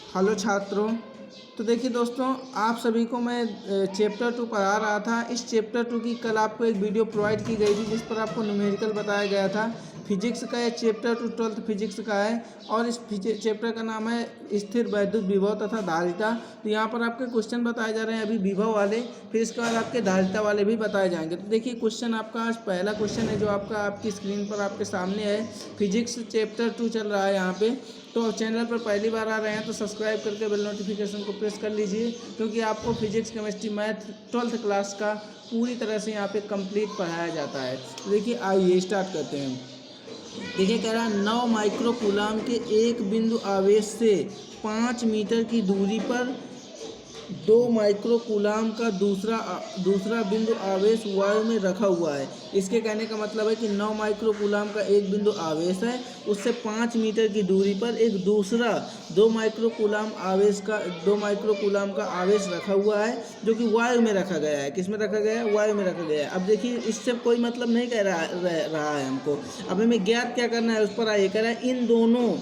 Hello छात्रों। तो देखिए दोस्तों, आप सभी को मैं चैप्टर 2 पढ़ा रहा था। इस चैप्टर 2 की कल आपको एक वीडियो प्रोवाइड की गई थी जिस पर आपको न्यूमेरिकल बताया गया था। फिजिक्स का ये चैप्टर 2 12th फिजिक्स का है और इस चैप्टर का नाम है स्थिर वैद्युत विभव तथा धारिता। तो यहाँ पर आपके क्वेश्चन बताए जा रहे हैं अभी विभव वाले, फिर इसके बाद आपके धारिता वाले भी बताए जाएंगे। तो देखिए क्वेश्चन आपका आज पहला क्वेश्चन है जो आपका आपकी स्क्रीन पर आपके सामने है। फिजिक्स चैप्टर 2 चल रहा है यहाँ पे। तो चैनल पर पहली बार आ रहे हैं तो सब्सक्राइब करके बेल नोटिफिकेशन को प्रेस कर लीजिए, क्योंकि आपको physics chemistry math 12th class का पूरी तरह से यहाँ पे कंप्लीट पढ़ाया जाता है। तो देखिए आइए स्टार्ट करते हैं। देखिए कह रहा है 9 माइक्रो कूलाम के एक बिंदु आवेश से 5 मीटर की दूरी पर 2 माइक्रो कूलाम का दूसरा बिंदु आवेश वायु में रखा हुआ है। इसके कहने का मतलब है कि 9 माइक्रो कूलाम का एक बिंदु आवेश है, उससे 5 मीटर की दूरी पर एक दूसरा 2 माइक्रो कूलाम का आवेश रखा हुआ है, जो कि वायु में रखा गया है। किस में रखा गया है? वायु में रखा गया है। अब देखिए इससे कोई मतलब नहीं कह रहा है हमको। अब हमें ज्ञात क्या करना है, उस पर आइए। कह रहा है इन दोनों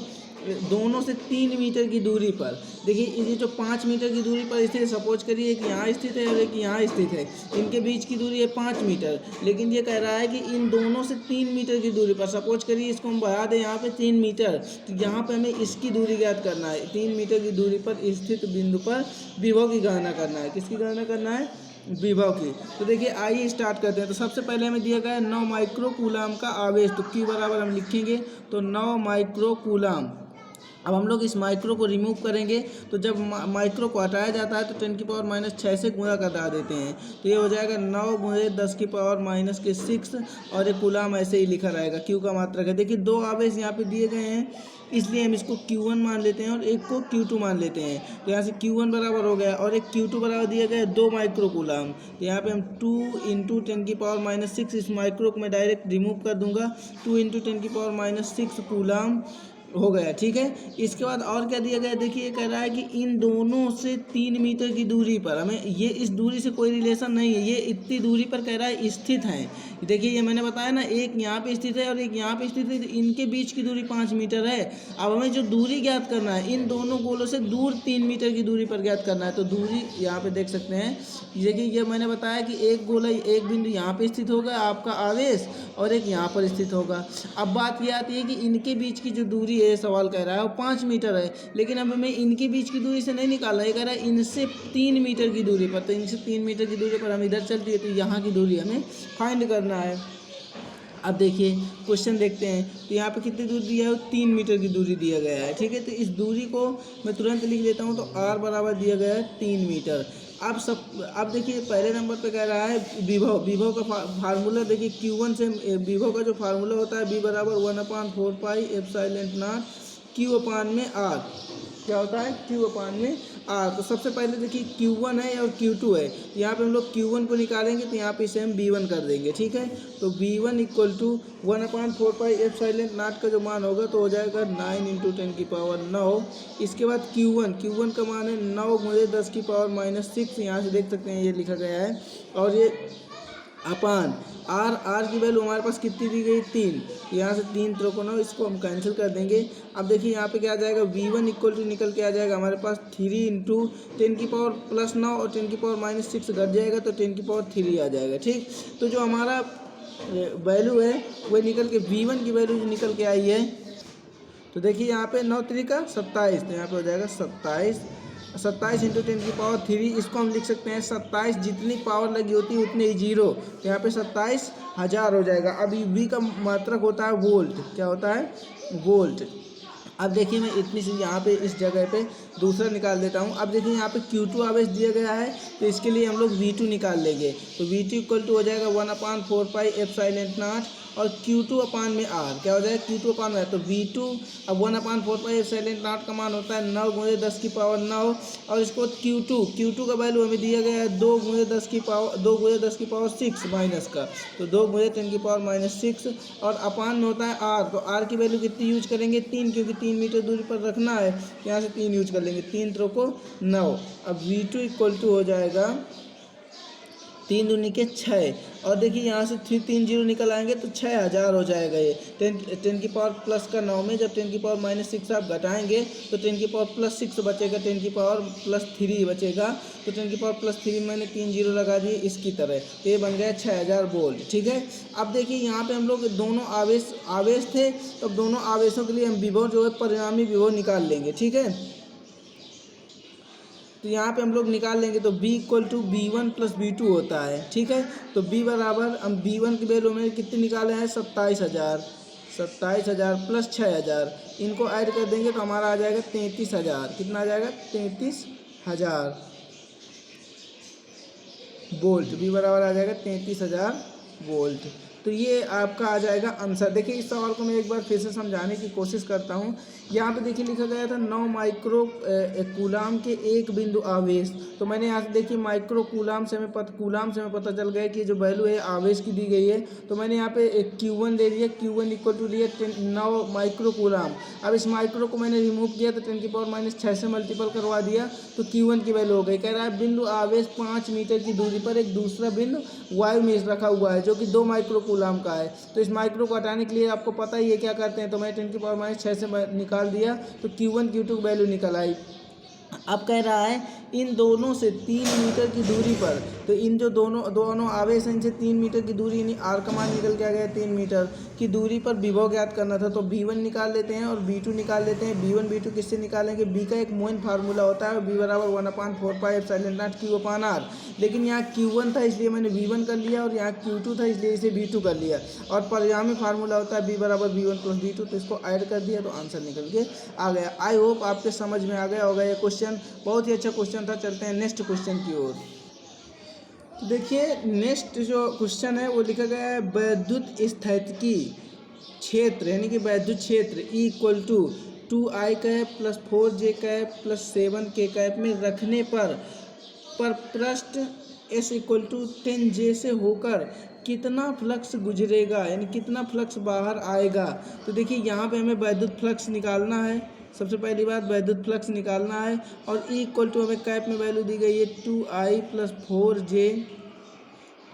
से 3 मीटर की दूरी पर। देखिए ये जो 5 मीटर की दूरी पर स्थित है, सपोज करिए कि यहाँ स्थित है और एक यहाँ स्थित है, इनके बीच की दूरी है 5 मीटर। लेकिन ये कह रहा है कि इन दोनों से 3 मीटर की दूरी पर, सपोज करिए इसको हम बढ़ा दें यहाँ पे 3 मीटर, तो यहाँ पे हमें इसकी दूरी ज्ञात करना है। 3 मीटर की दूरी पर स्थित बिंदु पर विभव की गणना करना है। किसकी गणना करना है? विभव की। तो देखिए आइए स्टार्ट करते हैं। तो सबसे पहले हमें दिया गया है 9 माइक्रो कूलाम का आवेश। तो Q बराबर हम लिखेंगे तो 9 माइक्रो कूलाम। अब हम लोग इस माइक्रो को रिमूव करेंगे, तो जब माइक्रो को हटाया जाता है तो 10⁻⁻6 से गुणा करा देते हैं। तो ये हो जाएगा 9 × 10⁻⁻6 और एक कूलाम ऐसे ही लिखा रहेगा। क्यू का मात्रक है। देखिए 2 आवेश यहाँ पे दिए गए हैं, इसलिए हम इसको Q1 मान लेते हैं और एक को Q2 मान लेते हैं। तो यहाँ से Q1 बराबर हो गया और एक Q2 बराबर दिया गया है 2 माइक्रो कूलाम। तो यहाँ पे हम 2 × 10⁻⁻6 इस माइक्रो को मैं डायरेक्ट रिमूव कर दूंगा। 2 × 10⁻⁻6 कूलाम हो गया। ठीक है, इसके बाद और क्या दिया गया? देखिए कह रहा है कि इन दोनों से 3 मीटर की दूरी पर, हमें ये इस दूरी से कोई रिलेशन नहीं है, ये इतनी दूरी पर कह रहा है स्थित हैं। देखिए ये मैंने बताया ना, एक यहाँ पे स्थित है और एक यहाँ पे स्थित है, तो इनके बीच की दूरी 5 मीटर है। अब हमें जो दूरी ज्ञात करना है, इन दोनों गोलों से दूर 3 मीटर की दूरी पर ज्ञात करना है। तो दूरी यहाँ पे देख सकते हैं। देखिए ये मैंने बताया कि एक गोला, एक बिंदु यहाँ पे स्थित होगा आपका आवेश और एक यहाँ पर स्थित होगा। अब बात ये आती है कि इनके बीच की जो दूरी है, सवाल कह रहा है वो 5 मीटर है, लेकिन अब हमें इनके बीच की दूरी से नहीं निकालना है। कह रहा है इनसे 3 मीटर की दूरी पर। तो इनसे 3 मीटर की दूरी पर हम इधर चलती है, तो यहाँ की दूरी हमें फाइंड करना है। अब देखिए क्वेश्चन देखते हैं। तो यहाँ पे कितनी दूरी दिया है? 3 मीटर की दूरी दिया गया है। ठीक है, तो इस दूरी को मैं तुरंत लिख लेता हूँ। तो R बराबर दिया गया है 3 मीटर। अब देखिए पहले नंबर पे कह रहा है विभव का फार्मूला। देखिए Q1 से विभव का जो फार्मूला होता है, V बराबर 1/4πε0 Q/R। क्या होता है? Q/R। तो सबसे पहले देखिए Q1 है और Q2 है। तो यहाँ पे हम लोग Q1 को निकालेंगे, तो यहाँ पे इसे हम V1 कर देंगे। ठीक है, तो V1 = 1/4πε0 का जो मान होगा तो हो जाएगा 9 × 10⁻9। इसके बाद Q1 का मान है 9 × 10⁻⁻6। यहाँ से देख सकते हैं ये लिखा गया है। और ये अपान R की वैल्यू हमारे पास कितनी दी गई? 3। यहाँ से 3 त्रिकोण, इसको हम कैंसिल कर देंगे। अब देखिए यहाँ पे क्या आ जाएगा? V1 = निकल के आ जाएगा हमारे पास 3 × 10⁻+9 और 10⁻⁻6 घट जाएगा तो 10⁻³ आ जाएगा। ठीक, तो जो हमारा वैल्यू है वह निकल के V1 की वैल्यू जो निकल के आई है, तो देखिए यहाँ पे 9 × 3 = 27। तो यहाँ पे हो जाएगा 27 × 10⁻³। इसको हम लिख सकते हैं 27 जितनी पावर लगी होती है उतने ही जीरो। तो यहाँ पे 27,000 हो जाएगा। अब V का मात्रक होता है वोल्ट। क्या होता है? वोल्ट। अब देखिए मैं इतनी सी यहाँ पे इस जगह पे दूसरा निकाल देता हूँ। अब देखिए यहाँ पे Q2 आवेश दिया गया है, तो इसके लिए हम लोग V2 निकाल लेंगे। तो V2 = हो जाएगा 1/4πε0 और Q2/R। क्या हो जाएगा? Q2/R। तो V2 अब 1/4πε0 का मान होता है 9 × 10⁻9 और इसको Q2 का वैल्यू हमें दिया गया है 2 × 10⁻6 माइनस का, तो 2 × 10⁻6 और अपान में होता है R। तो R की वैल्यू कितनी यूज करेंगे? 3, क्योंकि 3 मीटर दूरी पर रखना है। यहाँ से 3 यूज कर लेंगे, 3 × 3 = 9। अब V2 = हो जाएगा 3 दूनी के 6, और देखिए यहाँ से 3 जीरो निकल आएंगे तो 6000 हो जाएगा। ये 10 की पावर प्लस का 9 में जब 10 की पावर -6 आप घटाएंगे तो 10 की पावर +6 बचेगा, 10 की पावर +3 बचेगा। तो 10 की पावर +3 मैंने 3 जीरो लगा दिए इसकी तरह, तो ये बन गया 6000 वोल्ट। ठीक है, अब देखिए यहाँ पे हम लोग दोनों आवेश थे, तो दोनों आवेशों के लिए हम विभव जो है परिणामी विभव निकाल लेंगे। ठीक है, तो यहाँ पे हम लोग निकाल लेंगे तो B = B1 + B2 होता है। ठीक है, तो B बराबर हम B1 की वैल्यू में कितने निकाले हैं 27000 + 6000, इनको ऐड कर देंगे तो हमारा आ जाएगा 33000। कितना आ जाएगा 33000 वोल्ट। B बराबर आ जाएगा 33000 वोल्ट। तो ये आपका आ जाएगा आंसर। देखिए इस सवाल को मैं एक बार फिर से समझाने की कोशिश करता हूँ। यहाँ पे देखिए लिखा गया था 9 माइक्रो कूलाम के एक बिंदु आवेश। तो मैंने यहाँ से देखिए माइक्रो कूलाम से हमें पता चल गया कि जो वैल्यू है आवेश की दी गई है। तो मैंने यहाँ पे Q1 ले लिया, Q1 = लिया 9 माइक्रो कूलाम। अब इस माइक्रो को मैंने रिमूव किया तो 10 की पावर -6 से मल्टीपल करवा दिया तो Q1 की वैल्यू हो गई। कह रहा है बिंदु आवेश 5 मीटर की दूरी पर एक दूसरा बिंदु वायु में रखा हुआ है जो कि 2 माइक्रो कूलाम का है। तो इस माइक्रो को हटाने के लिए आपको पता ही है क्या करते हैं, तो मैं 10 की पावर -6 से निकाल दिया तो Q1 Q2 की वैल्यू निकल आई। अब कह रहा है इन दोनों से 3 मीटर की दूरी पर, तो इन जो दोनों आवेश हैं इनसे 3 मीटर की दूरी, यानी R का मान निकल के आ गया 3 मीटर की दूरी पर विभव ज्ञात करना था। तो B1 निकाल लेते हैं और B2 निकाल लेते हैं। B1 B2 किससे निकालेंगे, B का एक मोइन फार्मूला होता है B = 1/4πε0Q/R। लेकिन यहाँ Q1 था इसलिए मैंने B1 कर लिया और यहाँ Q2 था इसलिए इसे B2 कर लिया, और परिणामी फार्मूला होता है B = B1 + B2, तो इसको ऐड कर दिया तो आंसर निकल के आ गया। आई होप आपके समझ में आ गया होगा ये क्वेश्चन, बहुत ही अच्छा क्वेश्चन था। चलते हैं नेक्स्ट क्वेश्चन की ओर। तो देखिए नेक्स्ट जो क्वेश्चन है वो लिखा गया है वैद्युत स्थैतिकी क्षेत्र, यानी कि वैद्युत क्षेत्र E = 2I + 4J + 7K में रखने पर पृष्ठ S = 10J से होकर कितना फ्लक्स गुजरेगा, यानी कितना फ्लक्स बाहर आएगा। तो देखिए यहाँ पे हमें वैद्युत फ्लक्स निकालना है। सबसे पहली बात वैद्युत फ्लक्स निकालना है, और E = हमें कैप में वैल्यू दी गई है 2I + 4J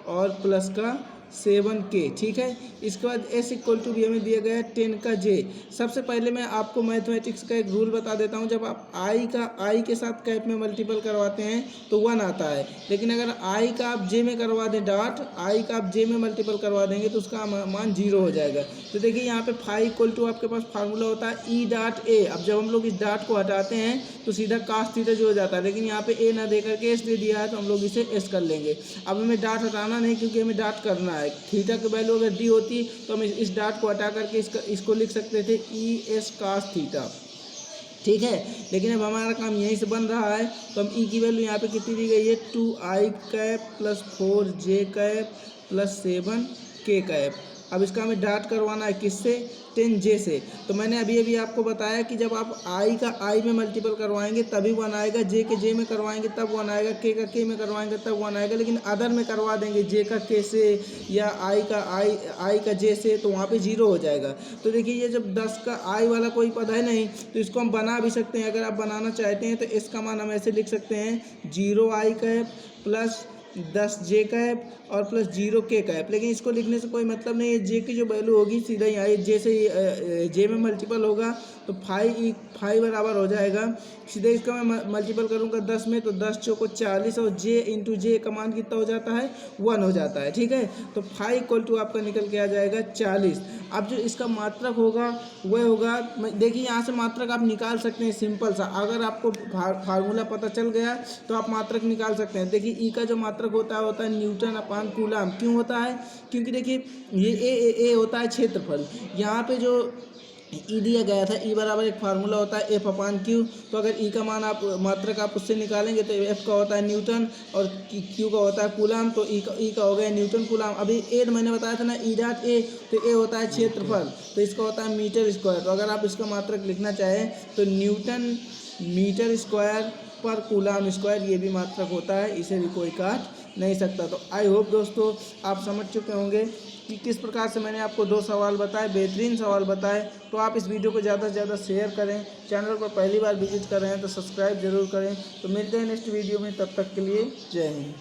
और प्लस का 7K। ठीक है, इसके बाद S = भी हमें दिया गया है 10 का J। सबसे पहले मैं आपको मैथमेटिक्स का एक रूल बता देता हूं। जब आप I के साथ कैप में मल्टीपल करवाते हैं तो 1 आता है, लेकिन अगर I का आप J में करवा दें, I का आप J में मल्टीपल करवा देंगे तो उसका मान 0 हो जाएगा। तो देखिए यहाँ पे फाई = आपके पास फार्मूला होता है E.A। अब जब हम लोग इस डॉट को हटाते हैं तो सीधा cos थीटा जो हो जाता है, लेकिन यहाँ पे A ना दे करके S दे दिया है तो हम लोग इसे S कर लेंगे। अब हमें डॉट हटाना नहीं क्योंकि हमें डॉट करना है। थीटा की वैल्यू अगर D होती तो हम इस डॉट को हटा करके इसको लिख सकते थे ES cos थीटा। ठीक है, लेकिन अब हमारा काम यहीं से बन रहा है, तो हम E की वैल्यू यहाँ पे कितनी दी गई है 2I + 4J + 7K। अब इसका हमें डॉट करवाना है किससे, 10J से। तो मैंने अभी आपको बताया कि जब आप I का I में मल्टीपल करवाएंगे तभी 1 आएगा, J के J में करवाएंगे तब 1 आएगा, K का K में करवाएंगे तब 1 आएगा। लेकिन अदर में करवा देंगे J का K से या I का J से तो वहाँ पे 0 हो जाएगा। तो देखिए ये जब 10 का I वाला कोई पद है नहीं तो इसको हम बना भी सकते हैं। अगर आप बनाना चाहते हैं तो इसका मान हम ऐसे लिख सकते हैं 0I + 10J और प्लस 0K। लेकिन इसको लिखने से कोई मतलब नहीं है। J की जो वैल्यू होगी सीधा ही आई J से J में मल्टीपल होगा तो फाई बराबर हो जाएगा, सीधे इसका मैं मल्टीपल करूँगा 10 में तो 10 चौको 40 और J × J का मान कितना हो जाता है 1 हो जाता है। ठीक है, तो फाई = आपका निकल के आ जाएगा 40। अब जो इसका मात्रक होगा वह होगा, देखिए यहाँ से मात्रक आप निकाल सकते हैं सिंपल सा। अगर आपको फार्मूला पता चल गया तो आप मात्रक निकाल सकते हैं। देखिए ई का जो मात्रक होता है N/कूलाम। क्यों होता है, क्योंकि देखिए ये ए होता है क्षेत्रफल। यहाँ पे जो ई दिया गया था ई बराबर एक फार्मूला होता है F/Q। तो अगर ई का मान आप मात्रक आप उससे निकालेंगे तो F का होता है न्यूटन और Q का होता है कूलाम, तो ई का हो गया न्यूटन कूलाम। अभी ए मैंने बताया था ना E.A, तो ए होता है क्षेत्रफल, तो इसका होता है मीटर स्क्वायर। तो अगर आप इसका मात्रक लिखना चाहें तो न्यूटन मीटर स्क्वायर पर कूलाम स्क्वायर, ये भी मात्रक होता है, इसे भी कोई काट नहीं सकता। तो आई होप दोस्तों आप समझ चुके होंगे कि किस प्रकार से मैंने आपको 2 सवाल बताए, बेहतरीन सवाल बताए। तो आप इस वीडियो को ज़्यादा से ज़्यादा शेयर करें, चैनल पर पहली बार विजिट कर रहे हैं तो सब्सक्राइब जरूर करें। तो मिलते हैं नेक्स्ट वीडियो में, तब तक के लिए जय हिंद।